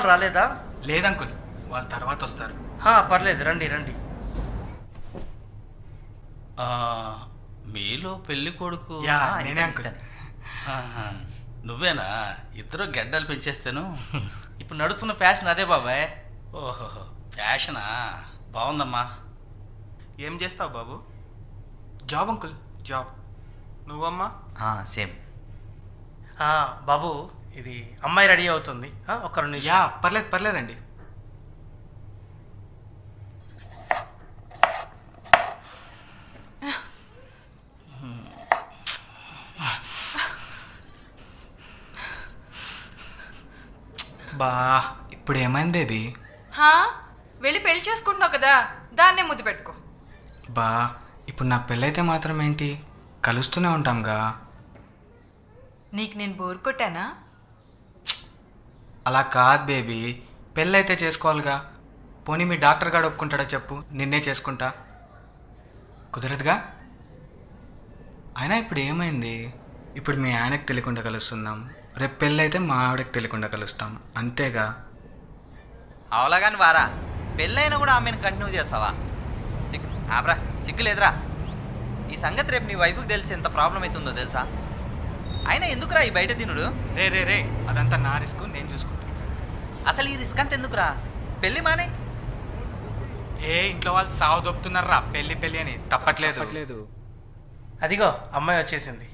రాలేదా? లేదంకుల్, వాళ్ళ తర్వాత వస్తారు. పర్లేదు, రండి రండి. ఆ, మీలో పెళ్లి కొడుకు యా, నేనే అంకుల్. ఆహా, నువ్వేనా? ఇద్దరు గెడ్డలు పెంచేస్తాను. ఇప్పుడు నడుస్తున్న ఫ్యాషన్ అదే బాబాయ్. ఓహో, ఫ్యాషనా? బాగుందమ్మా. ఏం చేస్తావు బాబు? Job uncle, job. నువ్వమ్మా? సేమ్. బాబు, ఇది అమ్మాయి రెడీ అవుతుంది, ఒక 2 నిమిషాలు. యా, పర్లేదు పర్లేదండి. బా, ఇప్పుడు ఏమైంది బేబీ? వెళ్ళి పెళ్లి చేసుకుంటున్నావు కదా, దాన్నే ముద్దు పెట్టుకో. బా, ఇప్పుడు నాకు పెళ్ళైతే మాత్రం ఏంటి, కలుస్తూనే ఉంటాంగా. నీకు నేను బోర్ కొట్టానా? అలా కాదు బేబీ, పెళ్ళైతే చేసుకోవాలిగా. పోనీ మీ డాక్టర్ గారు ఒప్పుకుంటాడా చెప్పు, నిన్నే చేసుకుంటా. కుదరదుగా. అయినా ఇప్పుడు ఏమైంది? ఇప్పుడు మీ ఆయనకు తెలియకుండా కలుస్తున్నాం, రేపు పెళ్ళైతే మా ఆవిడకి తెలియకుండా కలుస్తాం, అంతేగా. అవలాగాని వారా, పెళ్ళైనా కూడా ఆమెను కంటిన్యూ చేస్తావా? ఆబ్రా, సిగ్గు లేదురా. ఈ సంగతి రేపు నీ వైఫ్కి తెలిసి ఎంత ప్రాబ్లం అవుతుందో తెలుసా? అయినా ఎందుకురా ఈ బయట తినుడు? రే రే రే, అదంతా నా రిస్క్, నేను చూసుకుంటాను. అసలు ఈ రిస్క్ అంత ఎందుకురా? పెళ్ళి మానే. ఇంట్లో వాళ్ళు సాగు దొప్పుతున్నారా పెళ్ళి పెళ్ళి అని. తప్పట్లేదు. అదిగో అమ్మాయి వచ్చేసింది.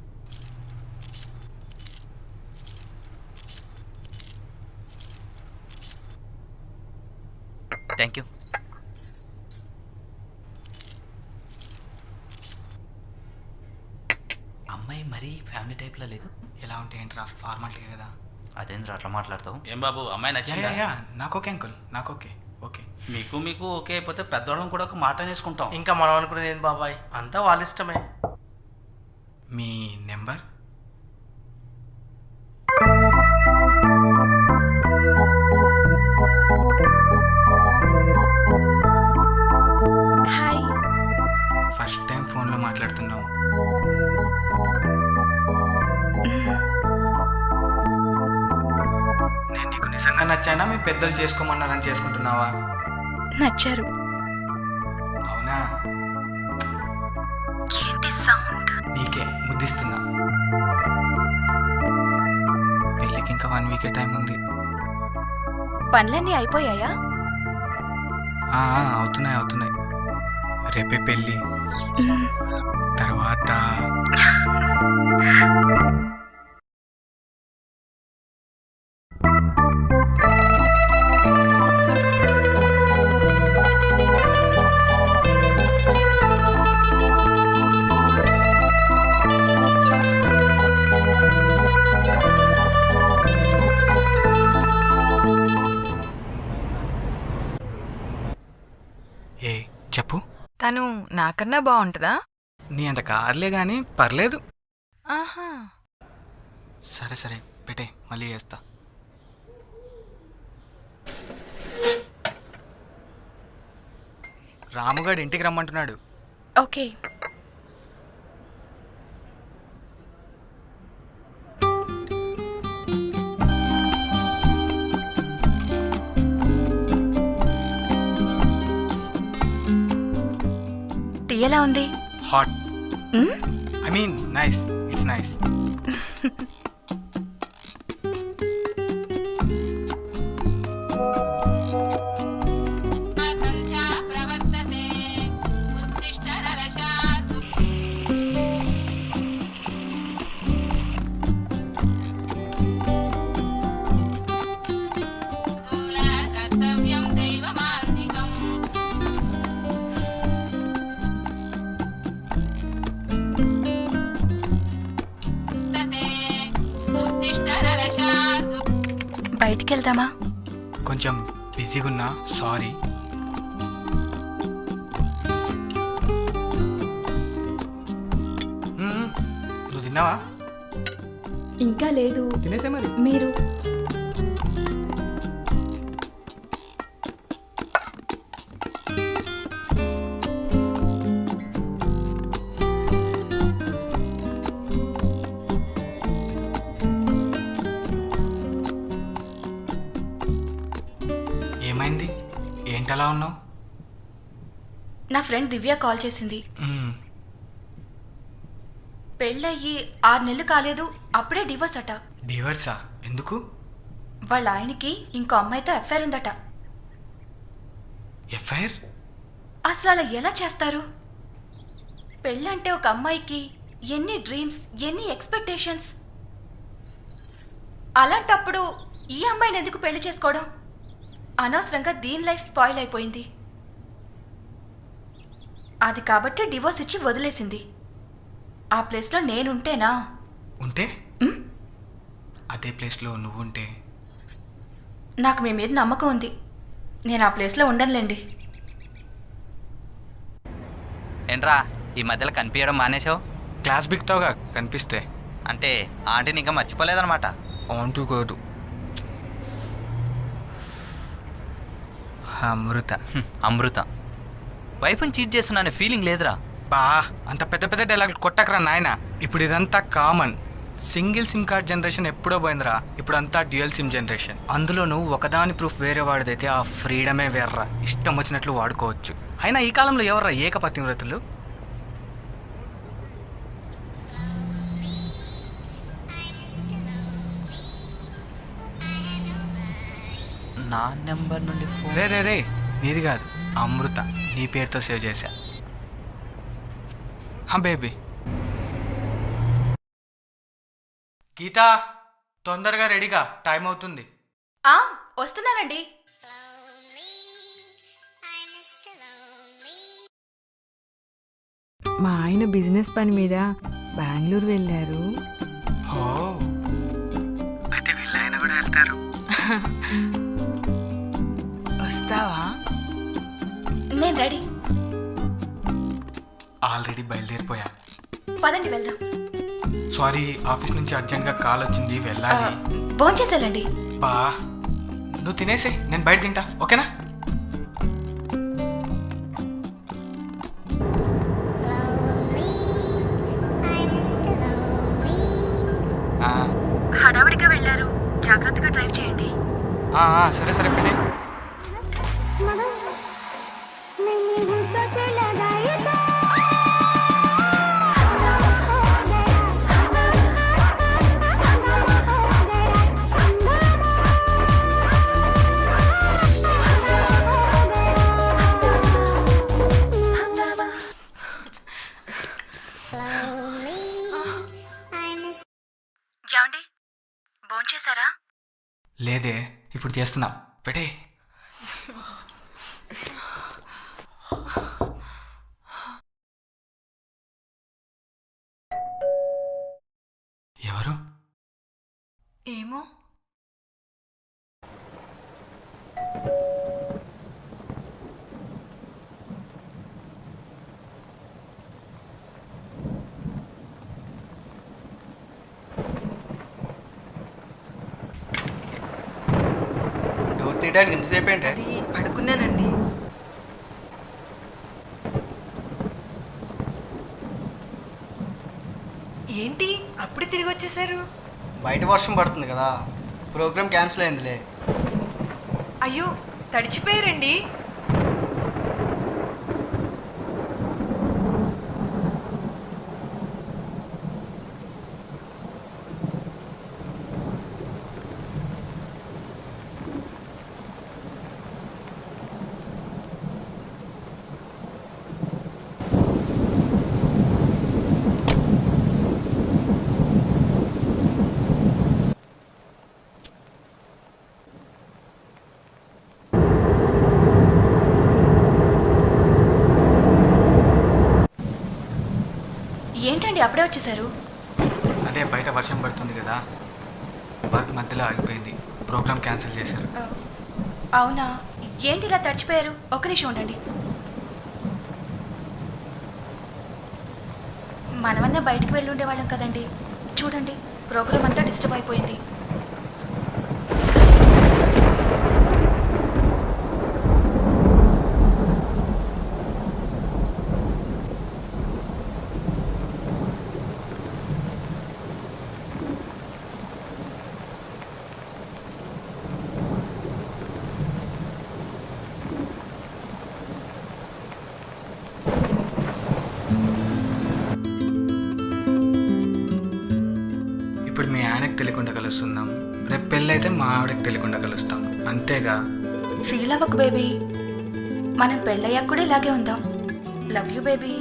Thank you. అమ్మాయి మరీ ఫ్యామిలీ టైప్లో లేదు. ఎలా ఉంటే ఏంట్రా, ఫార్మాలిటీ కదా. అదేంద్ర అట్లా మాట్లాడతావు? ఏం బాబు, అమ్మాయి నచ్చిందా? నాకు ఓకే అంకుల్, నాకు ఓకే. ఓకే, మీకు ఓకే అయిపోతే పెద్దవాళ్ళం కూడా ఒక మాట అనేసుకుంటాం. ఇంకా మనం అనుకునేది ఏంటి బాబాయ్, అంతా వాళ్ళ ఇష్టమే. మీ నెంబర్? హాయ్. ఫస్ట్ టైం ఫోన్లో మాట్లాడుతున్నావు. నేను నీకు నిజంగా నచ్చానా, మీ పెద్దలు చేసుకోమన్నారని చేసుకుంటున్నావా? నచ్చారు. అవునా? ఏంటి సౌండ్? నీకే ముద్దిస్తున్నా. పెళ్ళికి ఇంకా 1 వీకే టైం ఉంది. పనులన్నీ అయిపోయాయా? అవుతున్నాయి. రేపే పెళ్ళి, తర్వాత చెప్పు. తను నాకన్నా బాగుంటుందా? నీ అంత కాదులే కానీ పర్లేదు. ఆహా. సరే పెట్టే, మళ్ళీ చేస్తా. రాముగాడు ఇంటికి రమ్మంటున్నాడు. ఓకే. టీ ఎలా ఉంది? Hot. I mean nice, it's nice. బయటికి వెళ్దామా? కొంచెం బిజీగా ఉన్నా, సారీ. నువ్వు తిన్నావా? ఇంకా లేదు. తినేసే మరి. మీరు? ఏమైంది? ఏంటలా ఉన్నావు? నా ఫ్రెండ్ దివ్య కాల్ చేసింది. పెళ్ళయ్యి 6 నెలలు కాలేదు, అప్పుడే డివోర్స్ అట. డివర్సా? ఎందుకు? వాళ్ళ ఆయనకి ఇంకో అమ్మాయితో అఫైర్ ఉందట. ఎఫ్ఐఆర్? అసలు అలా ఎలా చేస్తారు? పెళ్ళంటే ఒక అమ్మాయికి ఎన్ని డ్రీమ్స్, ఎన్ని ఎక్స్పెక్టేషన్స్. అలాంటప్పుడు ఈ అమ్మాయిని ఎందుకు పెళ్లి చేసుకోవడం? అనవసరంగా దీని లైఫ్ స్పాయిల్ అయిపోయింది. అది కాబట్టి డివోర్స్ ఇచ్చి వదిలేసింది. ఆ ప్లేస్లో నేనుంటేనా? ఉంటే? అదే ప్లేస్లో నువ్వుంటే? నాకు మీ మీద నమ్మకం ఉంది. నేను ఆ ప్లేస్లో ఉండనులేండి. ఏంట్రా ఈ మధ్యలో కనిపించడం మానేసావు? క్లాస్ బిక్తావుగా కనిపిస్తే. అంటే ఆంటీని ఇంకా మర్చిపోలేదన్నమాట. ఆంటూ కాదు, అమృత. అమృత వైఫ్ని చీట్ చేస్తున్నా ఫీలింగ్ లేదురా. బా, అంత పెద్ద పెద్ద డైలాగులు కొట్టకరా నాయన. ఇప్పుడు ఇదంతా common. Single SIM card generation ఎప్పుడో పోయిందిరా. ఇప్పుడు అంతా డ్యూయల్ సిమ్ జనరేషన్. అందులోనూ ఒకదాని ప్రూఫ్ వేరే వాడిదైతే ఆ ఫ్రీడమే వేర్రా. ఇష్టం వచ్చినట్లు వాడుకోవచ్చు. అయినా ఈ కాలంలో ఎవర్రా ఏకపతివ్రతులు? నా నెంబర్ నుండి ఫోన్. రే రే రే, నీది కాదు, అమృత. నీ పేరుతో సేవ్ చేశా. బేబీ గీతా, తొందరగా రెడీగా, టైం అవుతుంది. వస్తున్నానండి. మా ఆయన బిజినెస్ పని మీద బెంగళూరు వెళ్ళారు. ఓ, అయితే వీళ్ళ ఆయన కూడా వెళ్తారు. వస్తావా? నేను రెడీ. ఆల్రెడీ బయలుదేరిపోయా. పదండి వెళ్దాం. సారీ, ఆఫీస్ నుంచి అర్జెంట్గా కాల్ వచ్చింది, వెళ్ళాలి. భోంచేసేలండి. బా, నువ్వు తినేసే, నేను బయట తింటా, ఓకేనా? హడావిడిగా వెళ్ళారు, జాగ్రత్తగా డ్రైవ్ చేయండి. సరే సరే పెళ్ళి. ఏమండి, భోంచేశారా? లేదే, ఇప్పుడు చేస్తున్నా, పెట్టే. ఎవరు? ఏమో. డోర్ తీయడానికి ఎంతసేపు ఏంటి? అది పడుకున్నానండి. ఏంటి అప్పుడే తిరిగి వచ్చేసారు? బయట వర్షం పడుతుంది కదా, ప్రోగ్రామ్ క్యాన్సిల్ అయిందిలే. అయ్యో, తడిచిపోయారండి. ఏంటండి అప్పుడే వచ్చేసారు? అదే బయట వర్షం పడుతుంది కదా, వర్క్ మధ్యలో ఆగిపోయింది, ప్రోగ్రామ్ క్యాన్సిల్ చేశారు. అవునా, ఏంటి ఇలా తడిచిపోయారు? ఒక్క నిమిషం ఉండండి. మనమన్నా బయటికి వెళ్ళి ఉండేవాళ్ళం కదండి. చూడండి, ప్రోగ్రామ్ అంతా డిస్టర్బ్ అయిపోయింది. కలుస్తున్నాం, రేపు పెళ్ళి అయితే మా ఆవిడకి తెలియకుండా కలుస్తాం, అంతేగా. ఫీల్ అవ్వకు బేబీ, మనం పెళ్ళయ్యాక కూడా ఇలాగే ఉందాం. Love you baby.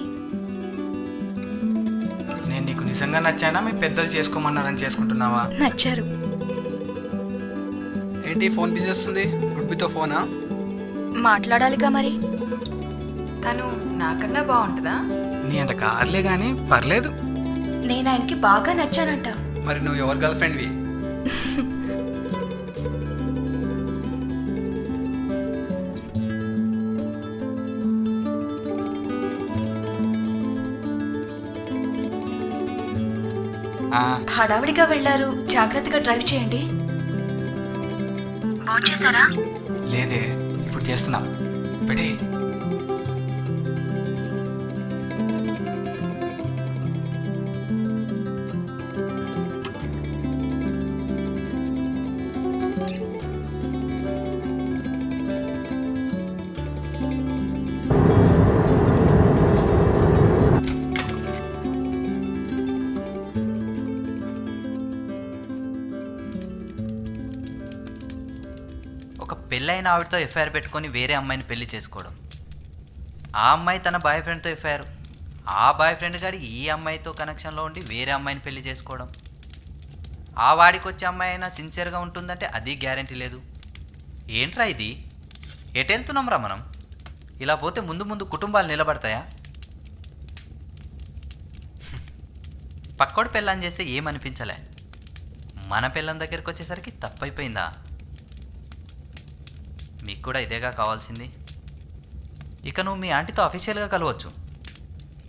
నేను నీకు నిజంగా నచ్చానా, మీ పెద్దలు చేసుకోమన్నారని చేసుకుంటున్నావా? నచ్చారు. ఏంటి ఫోన్ బిజీ వస్తుంది? ఉడ్బితో ఫోనా? మాట్లాడాలిగా మరి. తను నాకన్నా బాగుంటుందా? నీ అంత కార్లే కానీ పర్లేదు. నేను ఆయనకి బాగా నచ్చానంట. మరి నువ్వు ఎవరి గర్ల్ ఫ్రెండ్వి? ఆ, హడావిడిగా వెళ్ళారు, జాగ్రత్తగా డ్రైవ్ చేయండి. భోంచేశారా? లేదే, ఇప్పుడు చేస్తున్నా. పెడే. ఒక పెళ్ళైన ఆవిడతో ఎఫ్ఐఆర్ పెట్టుకొని వేరే అమ్మాయిని పెళ్లి చేసుకోవడం, ఆ అమ్మాయి తన బాయ్ ఫ్రెండ్తో ఎఫ్ఐఆర్, ఆ బాయ్ ఫ్రెండ్ గాడి ఈ అమ్మాయితో కనెక్షన్లో ఉండి వేరే అమ్మాయిని పెళ్లి చేసుకోవడం, ఆ వాడికి వచ్చే అమ్మాయి అయినా సిన్సియర్గా ఉంటుందంటే అది గ్యారంటీ లేదు. ఏంట్రా ఇది? ఎటు వెళ్తున్నాంరా మనం? ఇలా పోతే ముందు ముందు కుటుంబాలు నిలబడతాయా? పక్కోడు పెళ్ళాన్ని చేస్తే ఏమనిపించలే, మన పెళ్ళం దగ్గరికి వచ్చేసరికి తప్పైపోయిందా? మీకు కూడా ఇదేగా కావాల్సింది. ఇక నువ్వు మీ ఆంటీతో అఫీషియల్గా కలవచ్చు.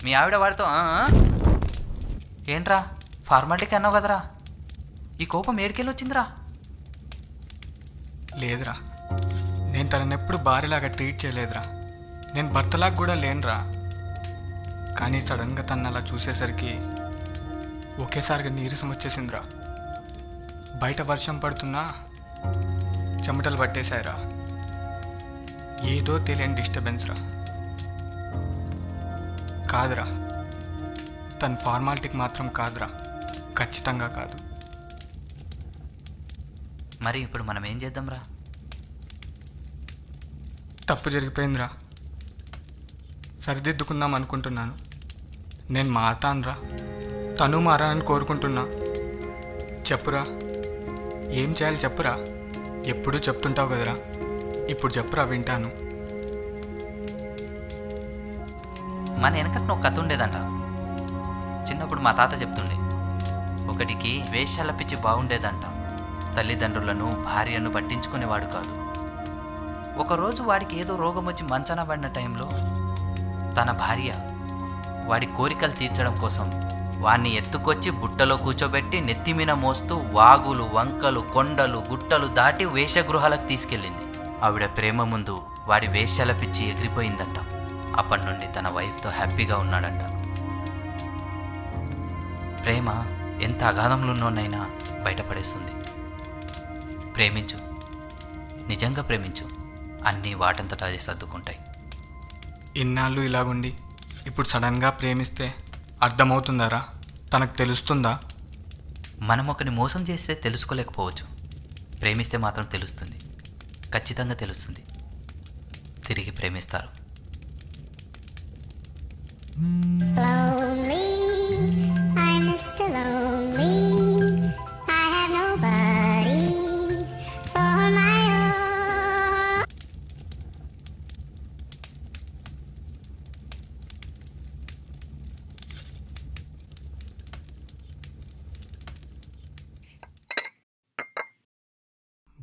మీ ఆవిడ వాడితో ఏంట్రా ఫార్మాలిటీకి అన్నావు కదరా, ఈ కోపం ఏడికెళ్ళి వచ్చిందిరా? లేదురా, నేను తనని ఎప్పుడు భార్యలాగా ట్రీట్ చేయలేదురా, నేను భర్తలాగా కూడా లేనురా. కానీ సడన్గా తను అలా చూసేసరికి ఒకేసారిగా నీరసం వచ్చేసిందిరా. బయట వర్షం పడుతున్నా చెమటలు పట్టేశాయిరా. ఏదో తెలియని డిస్టర్బెన్స్ రా. కాదురా, తన ఫార్మాలిటీకి మాత్రం కాదురా, ఖచ్చితంగా కాదు. మరి ఇప్పుడు మనం ఏం చేద్దాంరా? తప్పు జరిగిపోయిందిరా, సరిదిద్దుకుందాం అనుకుంటున్నాను. నేను మారతానురా, తను మారాలని కోరుకుంటున్నా. చెప్పురా, ఏం చేయాలి చెప్పురా. ఎప్పుడూ చెప్తుంటావు కదరా, ఇప్పుడు చెప్పురా, వింటాను. మన వెనకట్న ఒక కథ ఉండేదంట. చిన్నప్పుడు మా తాత చెప్తుండే, ఒకటికి వేషాల పిచ్చి బాగుండేదంట. తల్లిదండ్రులను భార్యను పట్టించుకునేవాడు కాదు. ఒకరోజు వాడికి ఏదో రోగం వచ్చి మంచాన పడిన టైంలో తన భార్య వాడి కోరికలు తీర్చడం కోసం వాణ్ణి ఎత్తుకొచ్చి బుట్టలో కూర్చోబెట్టి నెత్తిమీన మోస్తూ వాగులు, వంకలు, కొండలు, గుట్టలు దాటి వేషగృహాలకు తీసుకెళ్ళింది. ఆవిడ ప్రేమ ముందు వాడి వేశ్యాల పిచ్చి ఎగిరిపోయిందంట. అప్పటి నుండి తన వైఫ్తో హ్యాపీగా ఉన్నాడంట. ప్రేమ ఎంత అగాధంలోనైనా బయటపడేస్తుంది. ప్రేమించు, నిజంగా ప్రేమించు, అన్నీ వాటంతటా అది సర్దుకుంటాయి. ఇన్నాళ్ళు ఇలాగుండి ఇప్పుడు సడన్గా ప్రేమిస్తే అర్థమవుతుందారా? తనకు తెలుస్తుందా? మనం ఒకరిని మోసం చేస్తే తెలుసుకోలేకపోవచ్చు, ప్రేమిస్తే మాత్రం తెలుస్తుంది. ఖచ్చితంగా తెలుస్తుంది. తిరిగి ప్రేమిస్తారు. Lonely, I'm Mr. Lonely. I have nobody for my own.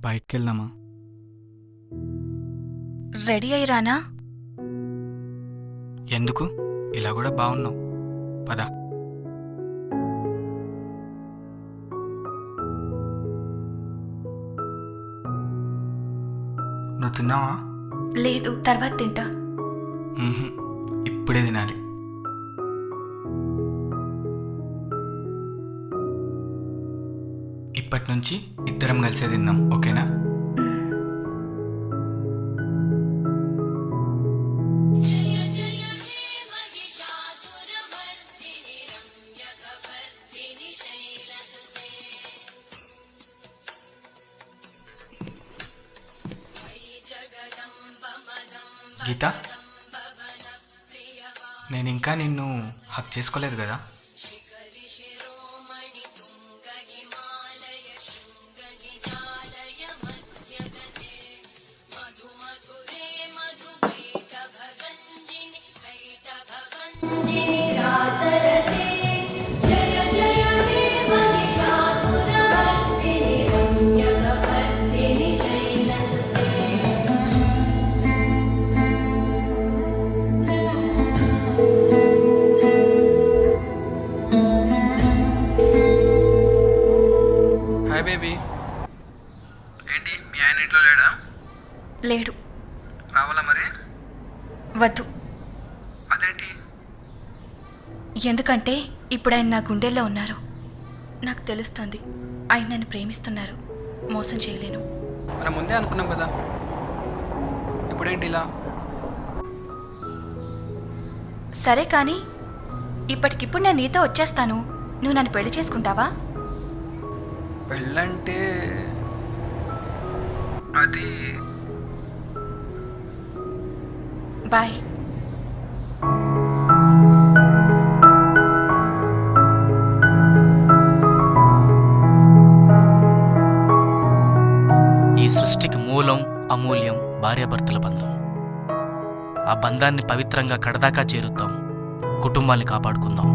బయటికి వెళ్దామా? రెడీ అయ్యిరానా? ఎందుకు? ఇలా కూడా బాగున్నావు, పద. నువ్వు తిన్నావా? లేదు, తర్వాత తింటా. ఇప్పుడే తినాలి. ఇప్పటి నుంచి ఇద్దరం కలిసే తిందాం, ఓకేనా? గీత, నేను ఇంకా నిన్ను హక్ చేసుకోలేదు కదా? Hi baby. ఏంటి మీ ఆయన ఇంట్లో లేడా? లేడు. రావాలా మరి? వద్దు. అదేంటి? ఎందుకంటే ఇప్పుడు ఆయన నా గుండెల్లో ఉన్నారు. నాకు తెలుస్తుంది ఆయన నన్ను ప్రేమిస్తున్నారు. మోసం చేయలేను. మనం ముందే అనుకున్నాం కదా, ఇప్పుడేంటి ఇలా? సరే కానీ ఇప్పటికిప్పుడు నేను నీతో వచ్చేస్తాను. నువ్వు నన్ను పెళ్లి చేసుకుంటావా? పెళ్ళంటే అది బాయ్. ఈ సృష్టికి మూలం అమూల్యం భార్యాభర్తల బంధం. ఆ బంధాన్ని పవిత్రంగా కడదాకా చేరుతాం. కుటుంబాన్ని కాపాడుకుందాం.